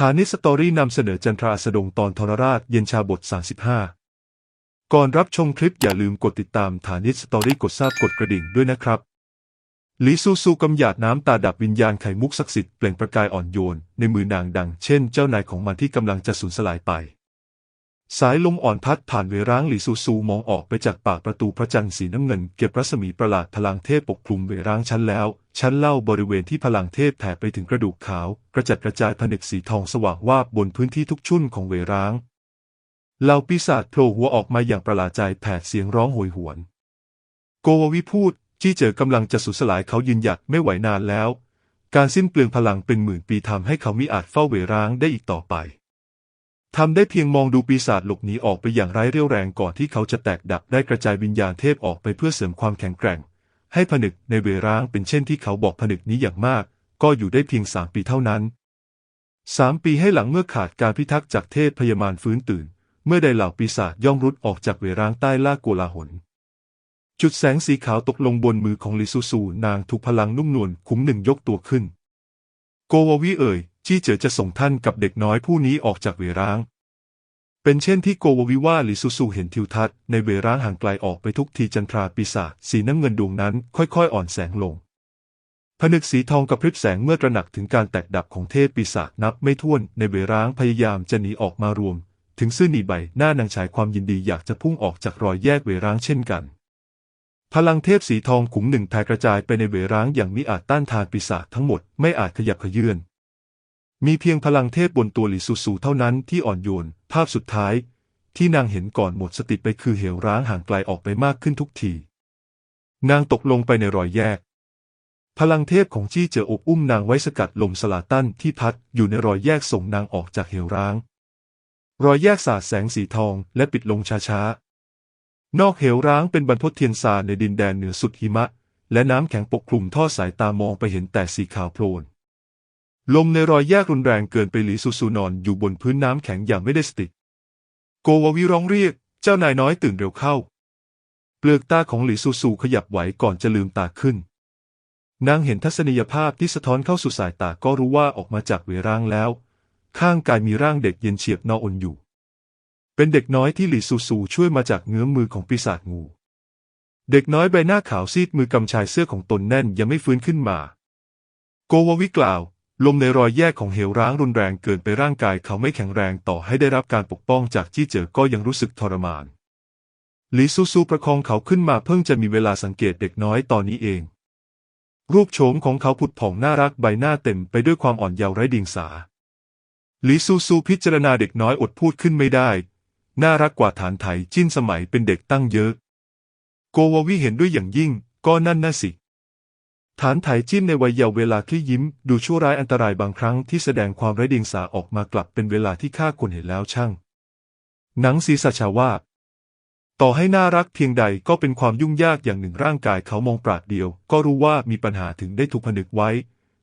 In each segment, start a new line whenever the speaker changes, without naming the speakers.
ฐานิสตอรี่นำเสนอจันทราสดงตอนทรราชเย็นชาบท35ก่อนรับชมคลิปอย่าลืมกดติดตามฐานิสตอรี่กดทราบกดกระดิ่งด้วยนะครับลิซูซูกำหยาดน้ำตาดับวิญญาณไข่มุกศักดิ์สิทธิ์เปล่งประกายอ่อนโยนในมือนางดังเช่นเจ้านายของมันที่กำลังจะสูญสลายไปสายลมอ่อนพัดผ่านเวร้างลิซูซูมองออกไปจากปากประตูพระจันทร์สีน้ำเงินเก็บรัศมีประหลาดพลังเทพปกคลุมเวร้างชั้นแล้วชั้นเล่าบริเวณที่พลังเทพแผ่ไปถึงกระดูกขาวกระจัดกระจายผนึกสีทองสว่างวาบบนพื้นที่ทุกชุ่นของเวร้างเหล่าปีศาจโผล่หัวออกมาอย่างประหลาดใจแผดเสียงร้องโหยหวนโกววิพูดจี้เจ๋อกำลังจะสูญสลายเขายืนหยัดไม่ไหวนานแล้วการสิ้นเปลืองพลังเป็นหมื่นปีทำให้เขามิอาจเฝ้าเวร้างได้อีกต่อไปทำได้เพียงมองดูปีศาจหลบหนีออกไปอย่างไร้เรี่ยวแรงก่อนที่เขาจะแตกดับได้กระจายวิญญาณเทพออกไปเพื่อเสริมความแข็งแกร่งให้ผนึกในเวร้างเป็นเช่นที่เขาบอกผนึกนี้อย่างมากก็อยู่ได้เพียง3 ปีเท่านั้น3 ปีให้หลังเมื่อขาดการพิทักษ์จากเทพพยามารฟื้นตื่นเมื่อใดเหล่าปีศาจย่อมรุดออกจากเวร้างใต้ล่าโกลาหลจุดแสงสีขาวตกลงบนมือของลิซูซูนางถูกพลังนุ่มนวลคุ้มหนึ่งยกตัวขึ้นโกววิเอ่ยจี้เจ๋อจะส่งท่านกับเด็กน้อยผู้นี้ออกจากเวร้างเป็นเช่นที่โกววิว่าลิซูซูเห็นทิวทัศน์ในเวร้างห่างไกลออกไปทุกทีจันทราปีศาจสีน้ำเงินดวงนั้นค่อยๆอ่อนแสงลงผนึกสีทองกระพริบแสงเมื่อตระหนักถึงการแตกดับของเทพปีศาจนับไม่ถ้วนในเวร้างพยายามจะหนีออกมารวมถึงซื่อหนีใบหน้านางฉายความยินดีอยากจะพุ่งออกจากรอยแยกเวร้างเช่นกันพลังเทพสีทองขุมหนึ่งแผ่กระจายไปในเวร้างอย่างมิอาจต้านทานปีศาจทั้งหมดไม่อาจขยับเขยื้อนมีเพียงพลังเทพบนตัวลิซูซูเท่านั้นที่อ่อนโยนภาพสุดท้ายที่นางเห็นก่อนหมดสติไปคือเหวร้างห่างไกลออกไปมากขึ้นทุกทีนางตกลงไปในรอยแยกพลังเทพของจี้เจ๋ออบอุ้มนางไว้สกัดลมสลาตันที่พัดอยู่ในรอยแยกส่งนางออกจากเหวร้างรอยแยกสาดแสงสีทองและปิดลงช้าๆนอกเหวร้างเป็นบรรพตเทียนซาในดินแดนเหนือสุดหิมะและน้ำแข็งปกคลุมทอดสายตามองไปเห็นแต่สีขาวโพลนลมในรอยแยกรุนแรงเกินไปลิซูซูนอนอยู่บนพื้นน้ำแข็งอย่างไม่ได้สติโกววิร้องเรียกเจ้านายน้อยตื่นเร็วเข้าเปลือกตาของลิซูซูขยับไหวก่อนจะลืมตาขึ้นนางเห็นทัศนียภาพที่สะท้อนเข้าสู่สายตาก็รู้ว่าออกมาจากเวร้างแล้วข้างกายมีร่างเด็กเย็นเฉียบนอนอยู่เป็นเด็กน้อยที่ลิซูซูช่วยมาจากเงื้อมมือของปีศาจงูเด็กน้อยใบหน้าขาวซีดมือกำชายเสื้อของตนแน่นยังไม่ฟื้นขึ้นมาโกววิกล่าวลมในรอยแยกของเหวร้างรุนแรงเกินไปร่างกายเขาไม่แข็งแรงต่อให้ได้รับการปกป้องจากจี้เจ๋อก็ยังรู้สึกทรมานลิซูซูประคองเขาขึ้นมาเพิ่งจะมีเวลาสังเกตเด็กน้อยตอนนี้เองรูปโฉมของเขาผุดผ่องน่ารักใบหน้าเต็มไปด้วยความอ่อนเยาว์ไร้เดียงสาลิซูซูพิจารณาเด็กน้อยอดพูดขึ้นไม่ได้น่ารักกว่าฐานไถจิ้นสมัยเป็นเด็กตั้งเยอะโกววิเห็นด้วยอย่างยิ่งก็นั่นน่ะสิฐานไถจิ้นในวัยเยาว์เวลาคลี่ยิ้มดูชั่วร้ายอันตรายบางครั้งที่แสดงความไร้เดียงสาออกมากลับเป็นเวลาที่ข้าคนเห็นแล้วช่างหนังศีรษะชาวาบต่อให้น่ารักเพียงใดก็เป็นความยุ่งยากอย่างหนึ่งร่างกายเขามองปราดเดียวก็รู้ว่ามีปัญหาถึงได้ถูกผนึกไว้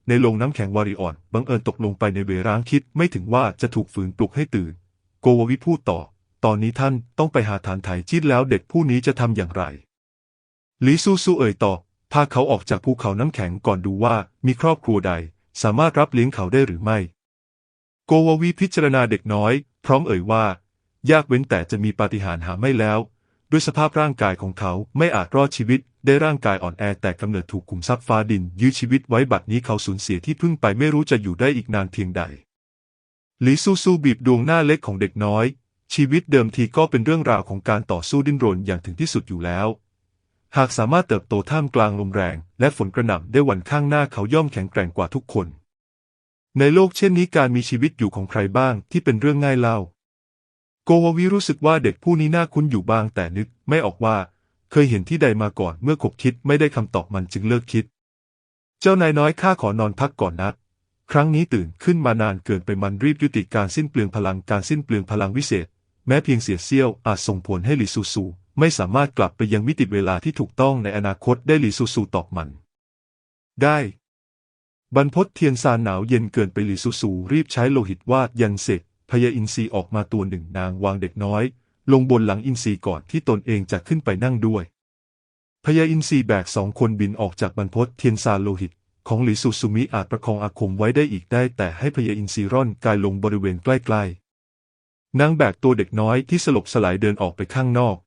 ในโรงน้ำแข็งวาริออนบังเอิญตกลงไปในเวร้างคิดไม่ถึงว่าจะถูกฝืนปลุกให้ตื่นโกววิพูดต่อตอนนี้ท่านต้องไปหาฐานไถจิ้นแล้วเด็กผู้นี้จะทำอย่างไรลิซูซูเอ่ยตอบพาเขาออกจากภูเขาน้ำแข็งก่อนดูว่ามีครอบครัวใดสามารถรับเลี้ยงเขาได้หรือไม่โกววิพิจารณาเด็กน้อยพร้อมเอ่ยว่ายากเว้นแต่จะมีปาฏิหาริย์หาไม่แล้วด้วยสภาพร่างกายของเขาไม่อาจรอดชีวิตได้ร่างกายอ่อนแอแต่กำเนิดถูกขุมทรัพย์ฟ้าดินยื้อชีวิตไว้บัดนี้เขาสูญเสียที่พึ่งไปไม่รู้จะอยู่ได้อีกนานเพียงใดลิซูซูบีบดวงหน้าเล็กของเด็กน้อยชีวิตเดิมทีก็เป็นเรื่องราวของการต่อสู้ดิ้นรนอย่างถึงที่สุดอยู่แล้วหากสามารถเติบโตท่ามกลางลมแรงและฝนกระหน่ำได้วันข้างหน้าเขาย่อมแข็งแกร่งกว่าทุกคนในโลกเช่นนี้การมีชีวิตอยู่ของใครบ้างที่เป็นเรื่องง่ายเล่าโกววิรู้สึกว่าเด็กผู้นี้น่าคุ้นอยู่บ้างแต่นึกไม่ออกว่าเคยเห็นที่ใดมาก่อนเมื่อคบคิดไม่ได้คำตอบมันจึงเลิกคิดเจ้านายน้อยข้าขอนอนพักก่อนนะครั้งนี้ตื่นขึ้นมานานเกินไปมันรีบยุติการสิ้นเปลืองพลังการสิ้นเปลืองพลังวิเศษแม้เพียงเสี้ยวเสี้ยวอาจส่งผลให้ลิซูซูไม่สามารถกลับไปยังมิติเวลาที่ถูกต้องในอนาคตได้ลิซูซูตอบมันได้บรรพตเทียนซานหนาวเย็นเกินไปลิซูซูรีบใช้โลหิตวาดยันเสกพญาอินทรีออกมาตัวหนึ่งนางวางเด็กน้อยลงบนหลังอินทรีก่อนที่ตนเองจะขึ้นไปนั่งด้วยพญาอินทรีแบก2 คนบินออกจากบรรพตเทียนซานโลหิต ของหลีซูซูมิอาจประคองอาคมไว้ได้อีกได้แต่ให้พญาอินทรีร่อนกายลงบริเวณใกล้ๆนางแบกตัวเด็กน้อยที่สลบสลายเดินออกไปข้างนอก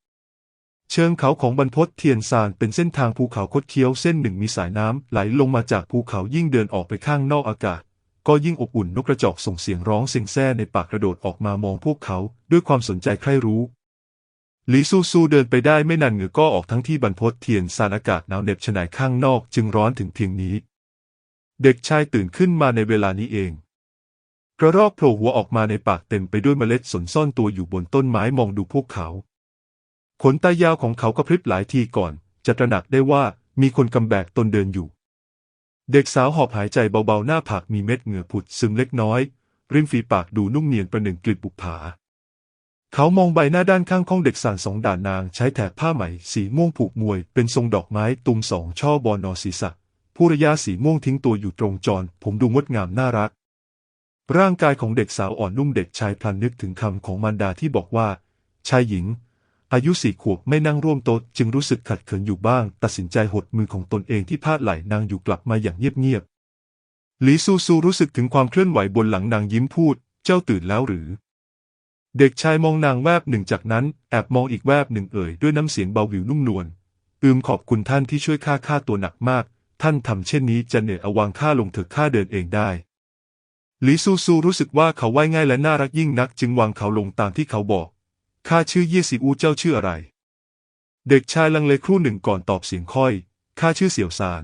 เชิงเขาของบรรพตเทียนซานเป็นเส้นทางภูเขาคดเคี้ยวเส้นหนึ่งมีสายน้ำไหลลงมาจากภูเขายิ่งเดินออกไปข้างนอกอากาศก็ยิ่งอบอุ่นนกกระจอกส่งเสียงร้องเซ็งแซ่ในปากกระโดดออกมามองพวกเขาด้วยความสนใจใคร่รู้หลีซูซูเดินไปได้ไม่นานเหงื่อก็ออกทั้งที่บรรพตเทียนซานอากาศหนาวเหน็บฉนายข้างนอกจึงร้อนถึงเพียงนี้เด็กชายตื่นขึ้นมาในเวลานี้เองกระรอกโผล่หัวออกมาในปากเต็มไปด้วยเมล็ดสนซ่อนตัวอยู่บนต้นไม้มองดูพวกเขาขนตายาวของเขากระพริบหลายทีก่อนจะตระหนักได้ว่ามีคนกำแบกตนเดินอยู่เด็กสาวหอบหายใจเบาๆหน้าผากมีเม็ดเหงื่อผุดซึมเล็กน้อยริมฝีปากดูนุ่มเนียนประหนึ่งกลีบบุปผาเขามองใบหน้าด้านข้างของเด็กสั่นสองด่านนางใช้แถบผ้าไหมสีม่วงผูกมวยเป็นทรงดอกไม้ตุมสองช่อบนศีรษะผู้ระยะสีม่วงทิ้งตัวอยู่ตรงจรผมดูงดงามน่ารักร่างกายของเด็กสาวอ่อนนุ่มเด็กชายพลันนึกถึงคำของมารดาที่บอกว่าชายหญิงอายุ4 ขวบไม่นั่งร่วมโต๊ะจึงรู้สึกขัดเขินอยู่บ้างตัดสินใจหดมือของตนเองที่พาดไหล่นางอยู่กลับมาอย่างเงียบๆหลีซูซูรู้สึกถึงความเคลื่อนไหวบนหลังนางยิ้มพูดเจ้าตื่นแล้วหรือเด็กชายมองนางแวบหนึ่งจากนั้นแอบมองอีกแวบหนึ่งด้วยน้ำเสียงเบาหวิวนุ่มนวลขอบคุณท่านที่ช่วยข้าตัวหนักมากท่านทำเช่นนี้จะเหนื่อยเอาวางข้าลงเถอะข้าเดินเองได้หลีซูซูรู้สึกว่าเขาว่ายง่ายและน่ารักยิ่งนักจึงวางเขาลงตามที่เขาบอกข้าชื่อเย่ซีอูเจ้าชื่ออะไรเด็กชายลังเลครู่หนึ่งก่อนตอบเสียงค่อยข้าชื่อเสี่ยวซาน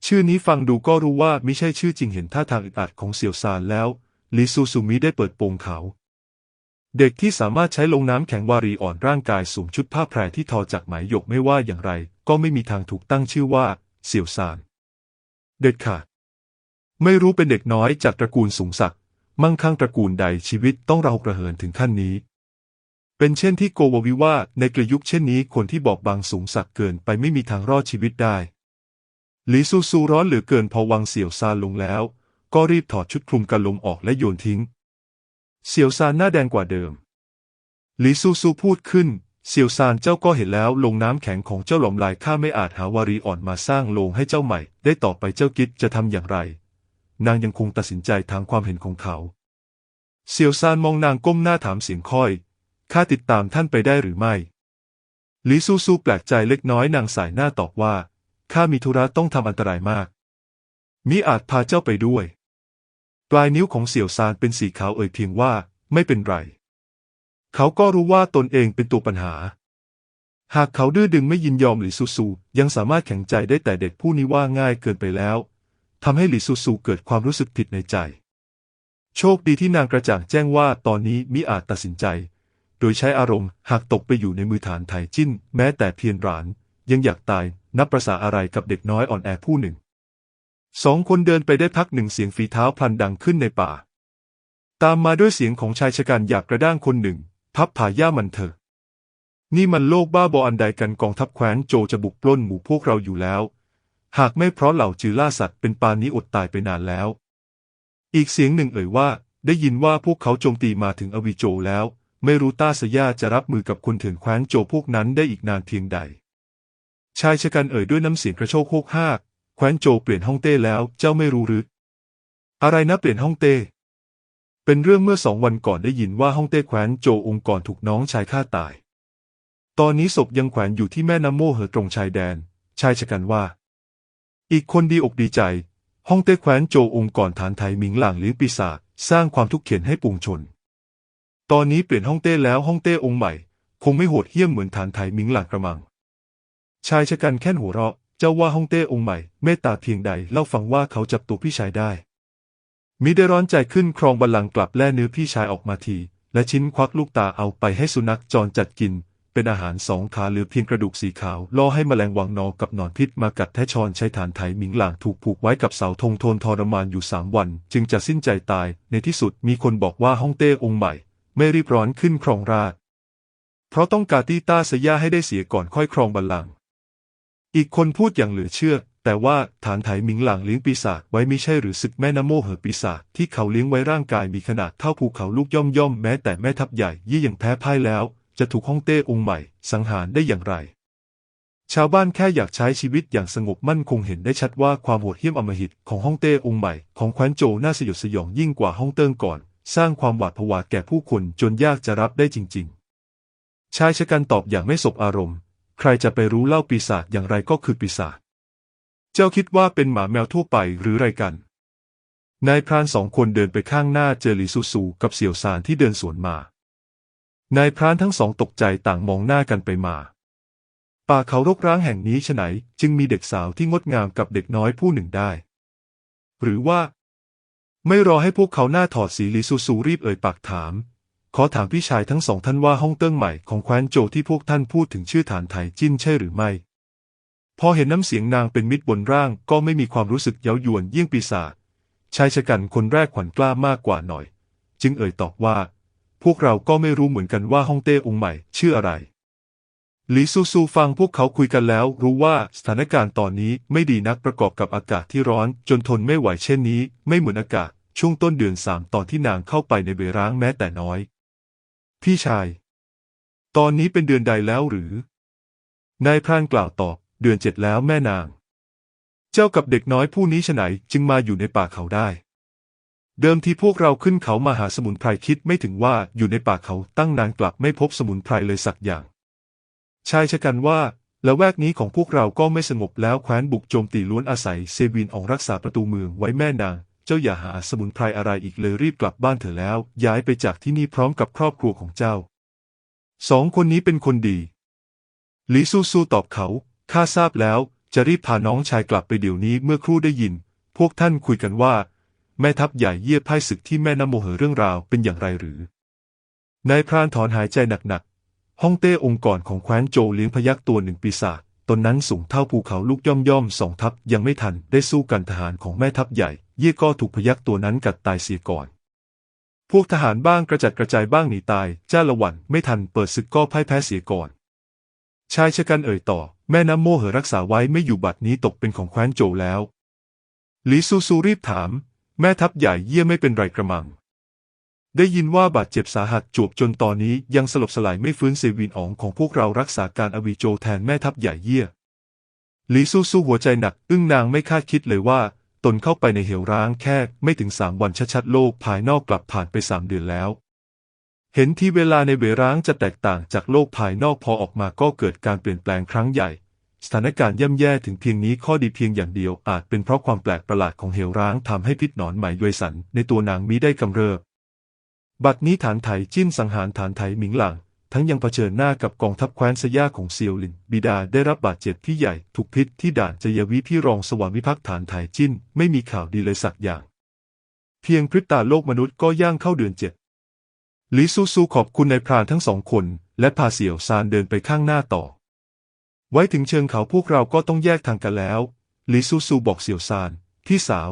ชื่อนี้ฟังดูก็รู้ว่าไม่ใช่ชื่อจริงเห็นท่าทางอึดอัดของเสี่ยวซานแล้วหลีซูซูมิได้เปิดโปงเขาเด็กที่สามารถใช้ลงน้ำแข็งวารีอ่อนร่างกายสวมชุดผ้าแพรที่ทอจากไหมหยกไม่ว่าอย่างไรก็ไม่มีทางถูกตั้งชื่อว่าเสี่ยวซานเด็ดขาดไม่รู้เป็นเด็กน้อยจากตระกูลสูงศักดิ์มั่งคั่งตระกูลใดชีวิตต้องเรากระเหินถึงขั้นนี้เป็นเช่นที่โกวาวิว่าในกลยุคเช่นนี้คนที่บอบบางสูงศักดิ์เกินไปไม่มีทางรอดชีวิตได้หลีซูซูร้อนเหลือเกินพอวางเสี่ยวซานลงแล้วก็รีบถอดชุดคลุมกันลมออกและโยนทิ้งเสี่ยวซานหน้าแดงกว่าเดิมหลีซูซูพูดขึ้นเสี่ยวซานเจ้าก็เห็นแล้วลงน้ำแข็งของเจ้าหลอมลายข้าไม่อาจหาวารีอ่อนมาสร้างโลงให้เจ้าใหม่ได้ต่อไปเจ้าคิดจะทำอย่างไรนางยังคงตัดสินใจทางความเห็นของเขาเสี่ยวซานมองนางก้มหน้าถามเสียงค่อยข้าติดตามท่านไปได้หรือไม่หลีซูซูแปลกใจเล็กน้อยนางสายหน้าตอบว่าข้ามีธุระต้องทำอันตรายมากมิอาจพาเจ้าไปด้วยปลายนิ้วของเสี่ยวซานเป็นสีขาวเพียงว่าไม่เป็นไรเขาก็รู้ว่าตนเองเป็นตัวปัญหาหากเขาดื้อดึงไม่ยินยอมหลีซูซูยังสามารถแข็งใจได้แต่เด็กผู้นี้ว่าง่ายเกินไปแล้วทำให้หลีซูซูเกิดความรู้สึกผิดในใจโชคดีที่นางกระจ่างแจ้งว่าตอนนี้มิอาจตัดสินใจโดยใช้อารมณ์หากตกไปอยู่ในมือฐานไถจิ้นแม้แต่เพียงหลานยังอยากตายนับประสาอะไรกับเด็กน้อยอ่อนแอผู้หนึ่งสองคนเดินไปได้พักหนึ่งเสียงฝีเท้าพลันดังขึ้นในป่าตามมาด้วยเสียงของชายชะกันหยาบกระด้างคนหนึ่งพับผาย่ามันเถอะนี่มันโลกบ้าบออันใดกันกองทัพแคว้นโจจะบุกปล้นหมู่พวกเราอยู่แล้วหากไม่เพราะเหล่าจือล่าสัตว์เป็นปานนี้อดตายไปนานแล้วอีกเสียงหนึ่งว่าได้ยินว่าพวกเขาโจมตีมาถึงอวิโจแล้วไม่รู้ต้าสยาจะรับมือกับคนเถื่อนแคว้นโจพวกนั้นได้อีกนานเพียงใดชายชะกันด้วยน้ำเสียงกระโชกโฮกฮากแคว้นโจเปลี่ยนฮ่องเต้แล้วเจ้าไม่รู้หรืออะไรนะเปลี่ยนฮ่องเต้เป็นเรื่องเมื่อ2 วันก่อนได้ยินว่าฮ่องเต้แคว้นโจองค์กรถูกน้องชายฆ่าตายตอนนี้ศพยังแขวนอยู่ที่แม่น้ำโม่เหอตรงชายแดนชายชะกันว่าอีกคนดีอกดีใจฮ่องเต้แคว้นโจองค์กรฐานไทยหมิงหลางหรือปีศาจสร้างความทุกข์เข็ญให้ปวงชนตอนนี้เปลี่ยนฮ่องเต้แล้วฮ่องเต้องค์ใหม่คงไม่โหดเหี้ยมเหมือนฐานไทยหมิงหลางกระมังชายชะกันแค่นหัวเราะเจ้าว่าฮ่องเต้องค์ใหม่เมตตาเพียงใดเล่าฟังว่าเขาจับตัวพี่ชายได้มิได้ร้อนใจขึ้นครองบัลลังก์กลับแล่เนื้อพี่ชายออกมาทีและชิ้นควักลูกตาเอาไปให้สุนัขจรจัดกินเป็นอาหาร2 ขาเหลือเพียงกระดูกสีขาวล่อให้แมลงวังนอกับหนอนพิษมากัดแทะชอนใช้ฐานไถหมิงหลางถูกผูกไว้กับเสาธงทนทรมานอยู่3 วันจึงจะสิ้นใจตายในที่สุดมีคนบอกว่าฮ่องเต้องค์ใหม่ไม่รีบร้อนขึ้นครองราชย์เพราะต้องการตี้ต้าสยาให้ได้เสียก่อนค่อยครองบัลลังก์อีกคนพูดอย่างเหลือเชื่อแต่ว่าฐานไถหมิงหลางเลี้ยงปีศาจไว้มิใช่หรือศึกแม่น้ำโม่เหอปีศาจที่เขาเลี้ยงไว้ร่างกายมีขนาดเท่าภูเขาลูกย่อมแม้แต่แม่ทัพใหญ่ยี่ยังแพ้พ่ายแล้วจะถูกฮ่องเต้องค์ใหม่สังหารได้อย่างไร ชาวบ้านแค่อยากใช้ชีวิตอย่างสงบมั่นคงเห็นได้ชัดว่าความโหดเหี้ยมอำมหิตของฮ่องเต้องค์ใหม่ของแคว้นโจวน่าสยดสยองยิ่งกว่าฮ่องเติ้งก่อนสร้างความหวาดผวาแก่ผู้คนจนยากจะรับได้จริงๆชายชะกันตอบอย่างไม่สบอารมณ์ใครจะไปรู้เล่าปีศาจอย่างไรก็คือปีศาจเจ้าคิดว่าเป็นหมาแมวทั่วไปหรือไรกันนายพรานสองคนเดินไปข้างหน้าเจอหลีซูซูกับเสี่ยวซานที่เดินสวนมานายพรานทั้งสองตกใจต่างมองหน้ากันไปมาป่าเขารกร้างแห่งนี้ฉะไหนจึงมีเด็กสาวที่งดงามกับเด็กน้อยผู้หนึ่งได้หรือว่าไม่รอให้พวกเขาหน้าถอดสีหลีซูซูรีบเอ่ยปากถามขอถามพี่ชายทั้งสองท่านว่าฮ่องเติ้งใหม่ของแคว้นโจวที่พวกท่านพูดถึงชื่อฐานไถจิ้นใช่หรือไม่พอเห็นน้ำเสียงนางเป็นมิตรบนร่างก็ไม่มีความรู้สึกเย้ายวนเยี่ยงปีศาจชายชะกันคนแรกขวัญกล้ามากกว่าหน่อยจึงเอ่ยตอบว่าพวกเราก็ไม่รู้เหมือนกันว่าฮ่องเต้องค์ใหม่ชื่ออะไรหลีซูซูฟังพวกเขาคุยกันแล้วรู้ว่าสถานการณ์ตอนนี้ไม่ดีนักประกอบกับอากาศที่ร้อนจนทนไม่ไหวเช่นนี้ไม่เหมือนอากาศช่วงต้นเดือน3ตอนที่นางเข้าไปในเบร้างแม้แต่น้อยพี่ชายตอนนี้เป็นเดือนใดแล้วหรือนายพรานกล่าวตอบเดือน7แล้วแม่นางเจ้ากับเด็กน้อยผู้นี้ฉะไหนจึงมาอยู่ในป่าเขาได้เดิมที่พวกเราขึ้นเขามาหาสมุนไพรคิดไม่ถึงว่าอยู่ในป่าเขาตั้งนานกลับไม่พบสมุนไพรเลยสักอย่างชายชะกันว่าละแวกนี้ของพวกเราก็ไม่สงบแล้วแคว้นบุกโจมตีล้วนอาศัยเซวินอองรักษาประตูเมืองไว้แม่นางเจ้าอย่าหาสมุนไพรอะไรอีกเลยรีบกลับบ้านเถอะแล้วย้ายไปจากที่นี่พร้อมกับครอบครัวของเจ้า2 คนนี้เป็นคนดีหลีซูซูตอบเขาข้าทราบแล้วจะรีบพาน้องชายกลับไปเดี๋ยวนี้เมื่อครู่ได้ยินพวกท่านคุยกันว่าแม่ทัพใหญ่เยี่ยพ่ายศึกที่แม่น้ำโมเหเรื่องราวเป็นอย่างไรหรือนายพรานถอนหายใจหนักๆฮ่องเต้องค์ก่อนของแคว้นโจวเลี้ยงพยัคฆ์ตัวหนึ่งปีศาจตนนั้นสูงเท่าภูเขาลูกย่อม2 ทัพยังไม่ทันได้สู้กันทหารของแม่ทัพใหญ่เยี่ยก็ถูกพยัคฆ์ตัวนั้นกัดตายเสียก่อนพวกทหารบ้างกระจัดกระจายบ้างหนีตายจ้าละวันไม่ทันเปิดศึกก็พ่ายแพ้เสียก่อนชายชะกันเอ่ยต่อแม่น้ำโมเหรักษาไว้ไม่อยู่บัดนี้ตกเป็นของแคว้นโจวแล้วหลีซูซูรีบถามแม่ทัพใหญ่เยี่ยไม่เป็นไรกระมังได้ยินว่าบาดเจ็บสาหัสจวบจนตอนนี้ยังสลบสลายไม่ฟื้นเซวินอ๋องของพวกเรารักษาการอวีโจแทนแม่ทัพใหญ่เยี่ยหลีซูซูหัวใจหนักนางไม่คาดคิดเลยว่าตนเข้าไปในเหวร้างแค่ไม่ถึง3 วันชัดๆโลกภายนอกกลับผ่านไป3 เดือนแล้วเห็นที่เวลาในเบร้างจะแตกต่างจากโลกภายนอกพอออกมาก็เกิดการเปลี่ยนแปลงครั้งใหญ่สถานการณ์ย่ำแย่ถึงเพียงนี้ข้อดีเพียงอย่างเดียวอาจเป็นเพราะความแปลกประหลาดของเหวร้างทำให้พิษหนอนใหม่ด้วยสันในตัวนางมิได้กำเริบบัดนี้ฐานไถจิ้นสังหารฐานไถหมิงหลังทั้งยังเผชิญหน้ากับกองทัพแคว้นสย่าของเซียวหลินบิดาได้รับบาดเจ็บที่ใหญ่ถูกพิษที่ด่านจยวิพี่รองสวรรค์วิภักษ์ฐานไถจิ้นไม่มีข่าวดีเลยสักอย่างเพียงพริบตาโลกมนุษย์ก็ย่างเข้าเดือน7หลีซูซูขอบคุณนายพรานทั้ง2 คนและพาเสี่ยวซานเดินไปข้างหน้าต่อไว้ถึงเชิงเขาพวกเราก็ต้องแยกทางกันแล้วหลีซูซูบอกเสี่ยวซานพี่สาว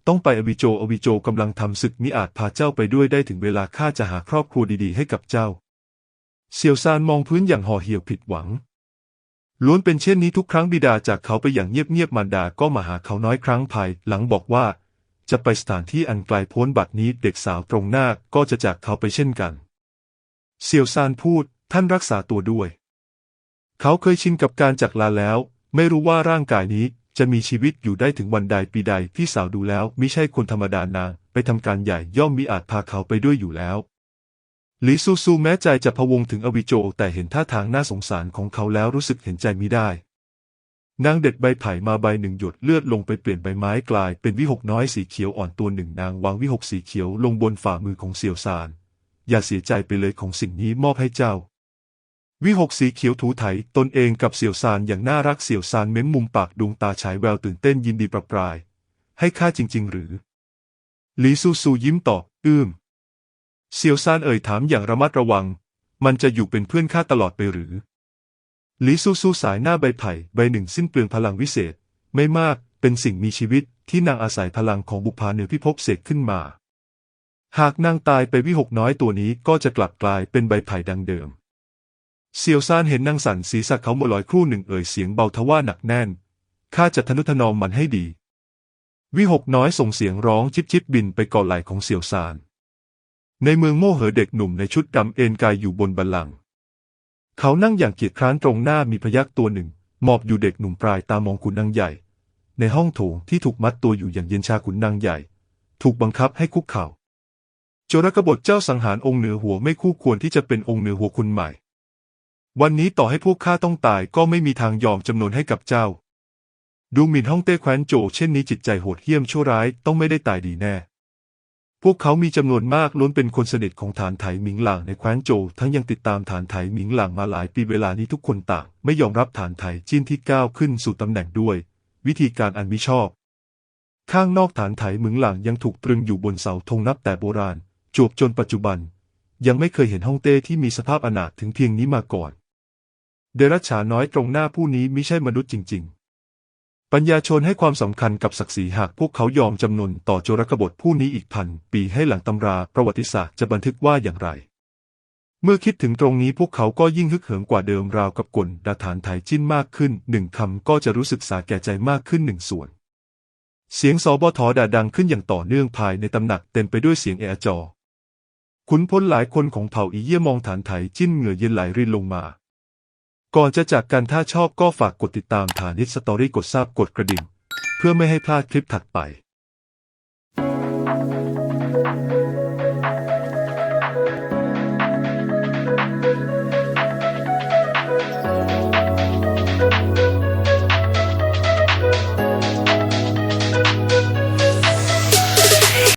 ต้องไปอวิโจกำลังทำศึกมิอาจพาเจ้าไปด้วยได้ถึงเวลาข้าจะหาครอบครัวดีๆให้กับเจ้าเสี่ยวซานมองพื้นอย่างห่อเหี่ยวผิดหวังล้วนเป็นเช่นนี้ทุกครั้งบิดาจากเขาไปอย่างเงียบๆมารดาก็มาหาเขาน้อยครั้งภายหลังบอกว่าจะไปสถานที่อันไกลโพ้นบัดนี้เด็กสาวตรงหน้าก็จะจากเขาไปเช่นกันเสี่ยวซานพูดท่านรักษาตัวด้วยเขาเคยชินกับการจากลาแล้วไม่รู้ว่าร่างกายนี้จะมีชีวิตอยู่ได้ถึงวันใดปีใดพี่สาวดูแล้วมิใช่คนธรรมดานางไปทำการใหญ่ย่อมมิอาจพาเขาไปด้วยอยู่แล้วหลีซูซูแม้ใจจะพะวงถึงอวิโจแต่เห็นท่าทางน่าสงสารของเขาแล้วรู้สึกเห็นใจมิได้นางเด็ดใบไผ่มาใบหนึ่งหยดเลือดลงไปเปลี่ยนใบไม้กลายเป็นวิหกน้อยสีเขียวอ่อนตัวหนึ่งนางวางวิหกสีเขียวลงบนฝ่ามือของเสี่ยวซานอย่าเสียใจไปเลยของสิ่งนี้มอบให้เจ้าวิหกสีเขียวถูไถตนเองกับเสี่ยวซานอย่างน่ารักเสี่ยวซานเม้มมุมปากดวงตาฉายแววตื่นเต้นยินดีประปรายให้ข้าจริงๆหรือหลีซูซูยิ้มตอบเสี่ยวซานเอ่ยถามอย่างระมัดระวังมันจะอยู่เป็นเพื่อนข้าตลอดไปหรือหลีซูซูสายหน้าใบไผ่ใบหนึ่งสิ้นเปลืองพลังวิเศษไม่มากเป็นสิ่งมีชีวิตที่นางอาศัยพลังของบุพาเหนือพิภพเสกขึ้นมาหากนางตายไปวิหกน้อยตัวนี้ก็จะกลับกลายเป็นใบไผ่ดังเดิมเสี่ยวซานเห็นนางสั่นศีรษะเขาหมลอยครู่หนึ่งเอ่ยเสียงเบาทว่าหนักแน่นข้าจะทนุถนอมมันให้ดีวิหกน้อยส่งเสียงร้องชิบบินไปเกาะไหล่ของเสี่ยวซานในเมืองโม่เหอเด็กหนุ่มในชุดดำเอนกายอยู่บนบัลลังก์เขานั่งอย่างเกียจคร้านตรงหน้ามีพยัคฆ์ตัวหนึ่ง หมอบอยู่เด็กหนุ่มปลายตามองขุนนางใหญ่ ในห้องโถงที่ถูกมัดตัวอยู่อย่างเย็นชาขุนนางใหญ่ ถูกบังคับให้คุกเข่าโจรกบฏเจ้าสังหารองค์เหนือหัวไม่คู่ควรที่จะเป็นองค์เหนือหัวคุณใหม่วันนี้ต่อให้พวกข้าต้องตายก็ไม่มีทางยอมจำนนให้กับเจ้าดูหมิ่นฮ่องเต้แคว้นโจวเช่นนี้จิตใจโหดเหี้ยมชั่วร้ายต้องไม่ได้ตายดีแน่พวกเขามีจำนวนมากล้วนเป็นคนสนิทของฐานไถหมิงหลางในแคว้นโจวทั้งยังติดตามฐานไถหมิงหลางมาหลายปีเวลานี้ทุกคนต่างไม่ยอมรับฐานไถจิ้นที่ก้าวขึ้นสู่ตำแหน่งด้วยวิธีการอันมิชอบข้างนอกฐานไถหมิงหลางยังถูกตรึงอยู่บนเสาธงนับแต่โบราณจวบจนปัจจุบันยังไม่เคยเห็นฮ่องเต้ที่มีสภาพอนาถถึงเพียงนี้มาก่อนเดรัจฉานน้อยตรงหน้าผู้นี้มิใช่มนุษย์จริงๆปัญญาชนให้ความสำคัญกับศักดิ์ศรีหากพวกเขายอมจำนนต่อโจรกบฏผู้นี้อีก1,000 ปีให้หลังตำราประวัติศาสตร์จะบันทึกว่าอย่างไรเมื่อคิดถึงตรงนี้พวกเขาก็ยิ่งฮึกเหิมกว่าเดิมราวกับกลด่าฐานไถจิ้นมากขึ้น1 คำก็จะรู้สึกสาแก่ใจมากขึ้น1 ส่วนเสียงสบทด่าดังขึ้นอย่างต่อเนื่องภายในตำหนักเต็มไปด้วยเสียงเอะอะจอขุนพลหลายคนของเผ่าอีเยี่ยมองฐานไถจิ้นเหงื่อเย็นไหลรินลงมาก่อนจะจากกันถ้าชอบก็ฝากกดติดตามฐานิชสตอรี่กดซับกดกระดิ่งเพื่อไม่ให้พลาดคลิปถัดไป